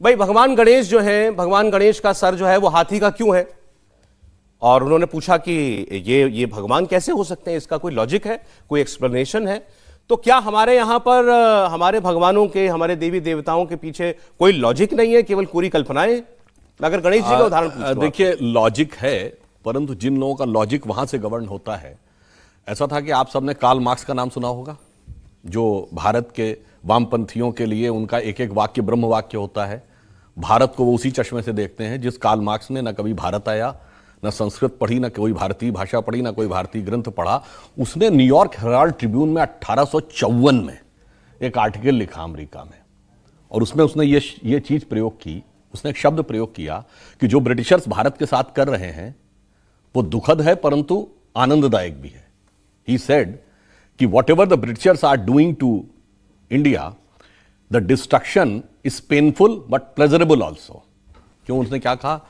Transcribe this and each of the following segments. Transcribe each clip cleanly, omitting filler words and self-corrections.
भाई भगवान गणेश जो है, भगवान गणेश का सर जो है वो हाथी का क्यों है? और उन्होंने पूछा कि ये भगवान कैसे हो सकते हैं, इसका कोई लॉजिक है, कोई एक्सप्लेनेशन है? तो क्या हमारे यहां पर हमारे भगवानों के, हमारे देवी देवताओं के पीछे कोई लॉजिक नहीं है, केवल पूरी कल्पनाएं? अगर गणेश जी का उदाहरण पूछूं, देखिए लॉजिक है, परंतु जिन लोगों का लॉजिक वहां से गवर्न होता है, ऐसा था कि आप सबने कार्ल मार्क्स का नाम सुना होगा, जो भारत के वामपंथियों के लिए उनका एक एक वाक्य ब्रह्म वाक्य होता है। भारत को वो उसी चश्मे से देखते हैं जिस कार्ल मार्क्स ने न कभी भारत आया, न संस्कृत पढ़ी, न कोई भारतीय भाषा पढ़ी, न कोई भारतीय ग्रंथ पढ़ा। उसने न्यूयॉर्क हेराल्ड ट्रिब्यून में 1854 में एक आर्टिकल लिखा अमेरिका में, और उसमें उसने ये चीज प्रयोग की, उसने एक शब्द प्रयोग किया कि जो ब्रिटिशर्स भारत के साथ कर रहे हैं वो दुखद है परंतु आनंददायक भी है। ही सेड कि whatever the Britishers are doing to India, the destruction is painful but pleasurable also. क्यों? उसने क्या कहा?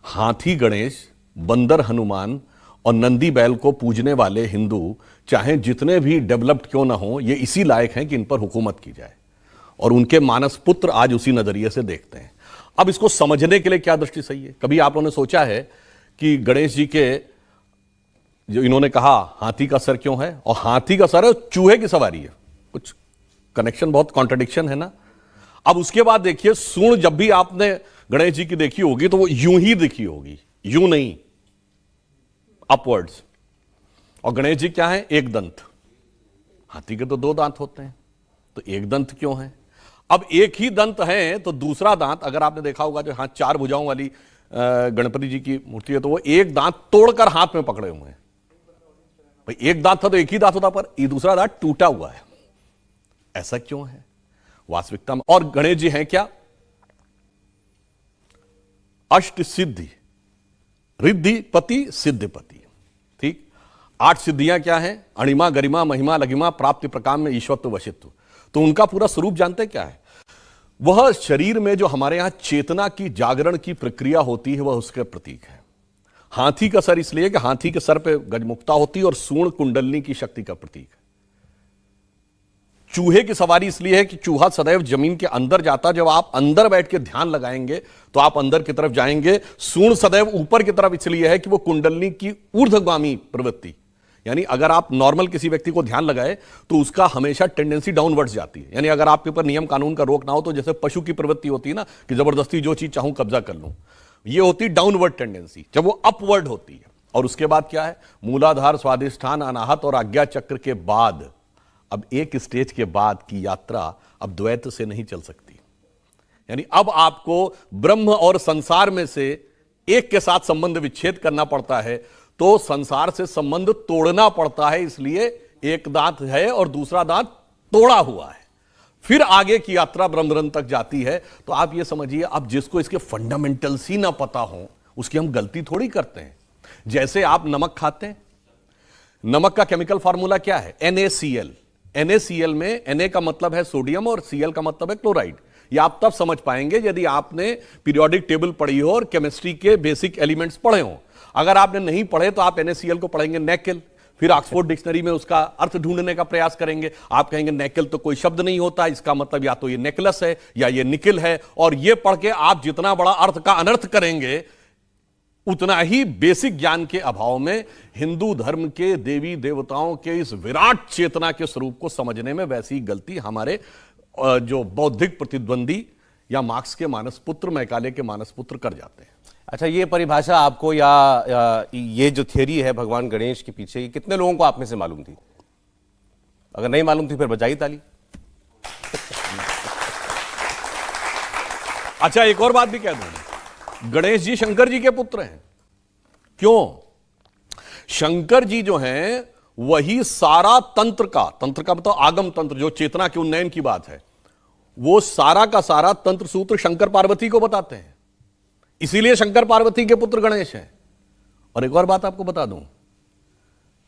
हाथी गणेश, बंदर हनुमान और नंदी बैल को पूजने वाले हिंदू चाहे जितने भी डेवलप्ड क्यों ना हो, ये इसी लायक हैं कि इन पर हुकूमत की जाए, और उनके मानस पुत्र आज उसी नजरिए से देखते हैं। अब इसको समझने के लिए क्या दृष्टि सही है? कभी आप लोगों ने सोचा है कि गणेश जी के, जो इन्होंने कहा हाथी का सर क्यों है, और हाथी का सर है चूहे की सवारी है, कुछ कनेक्शन, बहुत कॉन्ट्रडिक्शन है ना। अब उसके बाद देखिए, सूंड जब भी आपने गणेश जी की देखी होगी तो वो यूं ही दिखी होगी, यूं नहीं, अपवर्ड्स। और गणेश जी क्या है? एक दंत। हाथी के तो दो दांत होते हैं, तो एक दंत क्यों है? अब एक ही दंत है तो दूसरा दांत, अगर आपने देखा होगा जो हाथ चार भुजाओं वाली गणपति जी की मूर्ति है, तो वो एक दांत तोड़कर हाथ में पकड़े हुए हैं। भाई एक दांत था तो एक ही दांत होता, पर ये दूसरा दांत टूटा हुआ है। ऐसा क्यों है वास्तविकता में? और गणेश जी हैं क्या? अष्ट सिद्धि, रिद्धिपति सिद्धिपति। ठीक, 8 सिद्धियां क्या हैं? अणिमा, गरिमा, महिमा, लघिमा, प्राप्ति, प्रकाम में ईश्वरत्व, वशित्व। तो उनका पूरा स्वरूप जानते क्या है? वह शरीर में जो हमारे यहां चेतना की जागरण की प्रक्रिया होती है, वह उसके प्रतीक है। हाथी का सर इसलिए कि हाथी के सर पे गजमुक्ता होती है, और सूंड कुंडलनी की शक्ति का प्रतीक है। चूहे की सवारी इसलिए है कि चूहा सदैव जमीन के अंदर जाता, जब आप अंदर बैठ के ध्यान लगाएंगे तो आप अंदर की तरफ जाएंगे। सूंड सदैव ऊपर की तरफ इसलिए है कि वो कुंडलनी की ऊर्ध्वगामी प्रवृत्ति, यानी अगर आप नॉर्मल किसी व्यक्ति को ध्यान लगाए तो उसका हमेशा टेंडेंसी डाउनवर्ड्स जाती है। यानी अगर आपके ऊपर नियम कानून का रोक ना हो, तो जैसे पशु की प्रवृत्ति होती है ना कि जबरदस्ती जो चीज चाहूं कब्जा कर लूं, ये होती डाउनवर्ड टेंडेंसी। जब वो अपवर्ड होती है, और उसके बाद क्या है? मूलाधार, स्वादिष्ठान, अनाहत और आज्ञा चक्र के बाद, अब एक स्टेज के बाद की यात्रा अब द्वैत से नहीं चल सकती। यानी अब आपको ब्रह्म और संसार में से एक के साथ संबंध विच्छेद करना पड़ता है, तो संसार से संबंध तोड़ना पड़ता है। इसलिए एक दांत है और दूसरा दांत तोड़ा हुआ है, फिर आगे की यात्रा ब्रह्मरंध तक जाती है। तो आप ये समझिए, अब जिसको इसके फंडामेंटल्स ही ना पता हो, उसकी हम गलती थोड़ी करते हैं। जैसे आप नमक खाते हैं, नमक का केमिकल फार्मूला क्या है? NaCl। NaCl में Na का मतलब है सोडियम और Cl का मतलब है क्लोराइड। ये आप तब समझ पाएंगे यदि आपने पीरियोडिक टेबल पढ़ी हो और केमिस्ट्री के बेसिक एलिमेंट्स पढ़े हो। अगर आपने नहीं पढ़े तो आप NaCl को पढ़ेंगे नेकेल, फिर ऑक्सफोर्ड डिक्शनरी में उसका अर्थ ढूंढने का प्रयास करेंगे। आप कहेंगे नेकेल तो कोई शब्द नहीं होता, इसका मतलब या तो ये नेकलेस है या ये निकिल है, और ये पढ़ के आप जितना बड़ा अर्थ का अनर्थ करेंगे, उतना ही बेसिक ज्ञान के अभाव में हिंदू धर्म के देवी देवताओं के इस विराट चेतना के स्वरूप को समझने में वैसी गलती हमारे जो बौद्धिक प्रतिद्वंदी या मार्क्स के मानसपुत्र, मैकाले के मानसपुत्र कर जाते हैं। अच्छा, ये परिभाषा आपको या ये जो थियरी है भगवान गणेश के पीछे, ये कितने लोगों को आप में से मालूम थी? अगर नहीं मालूम थी फिर बजाई ताली। अच्छा, एक और बात भी कह दूं, गणेश जी शंकर जी के पुत्र हैं। क्यों? शंकर जी जो हैं वही सारा तंत्र का मतलब आगम तंत्र, जो चेतना के उन्नयन की बात है, वो सारा का सारा तंत्र सूत्र शंकर पार्वती को बताते हैं। इसीलिए शंकर पार्वती के पुत्र गणेश हैं। और एक और बात आपको बता दूं,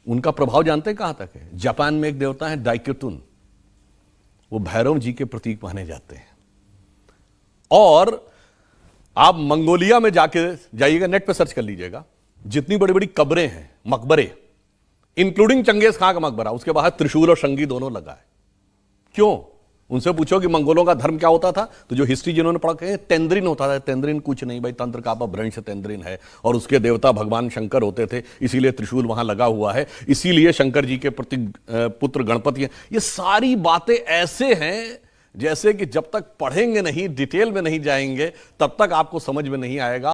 उनका प्रभाव जानते हैं कहां तक है? जापान में एक देवता है डाइक्युटुन, वो भैरव जी के प्रतीक माने जाते हैं। और आप मंगोलिया में जाइएगा, नेट पे सर्च कर लीजिएगा, जितनी बड़ी बड़ी कब्रें हैं, मकबरे, इंक्लूडिंग चंगेज खां का मकबरा, उसके बाहर त्रिशूल और शंगी दोनों लगा है। क्यों? उनसे पूछो कि मंगोलों का धर्म क्या होता था, तो जो हिस्ट्री जिन्होंने पढ़ा कहे तेंद्रिन होता था। तेंद्रिन कुछ नहीं भाई, तंत्र का अपभ्रंश तेंद्रिन है और उसके देवता भगवान शंकर होते थे, इसीलिए त्रिशूल वहां लगा हुआ है, इसीलिए शंकर जी के प्रति पुत्र गणपति है। ये सारी बातें ऐसे हैं जैसे कि जब तक पढ़ेंगे नहीं, डिटेल में नहीं जाएंगे, तब तक आपको समझ में नहीं आएगा।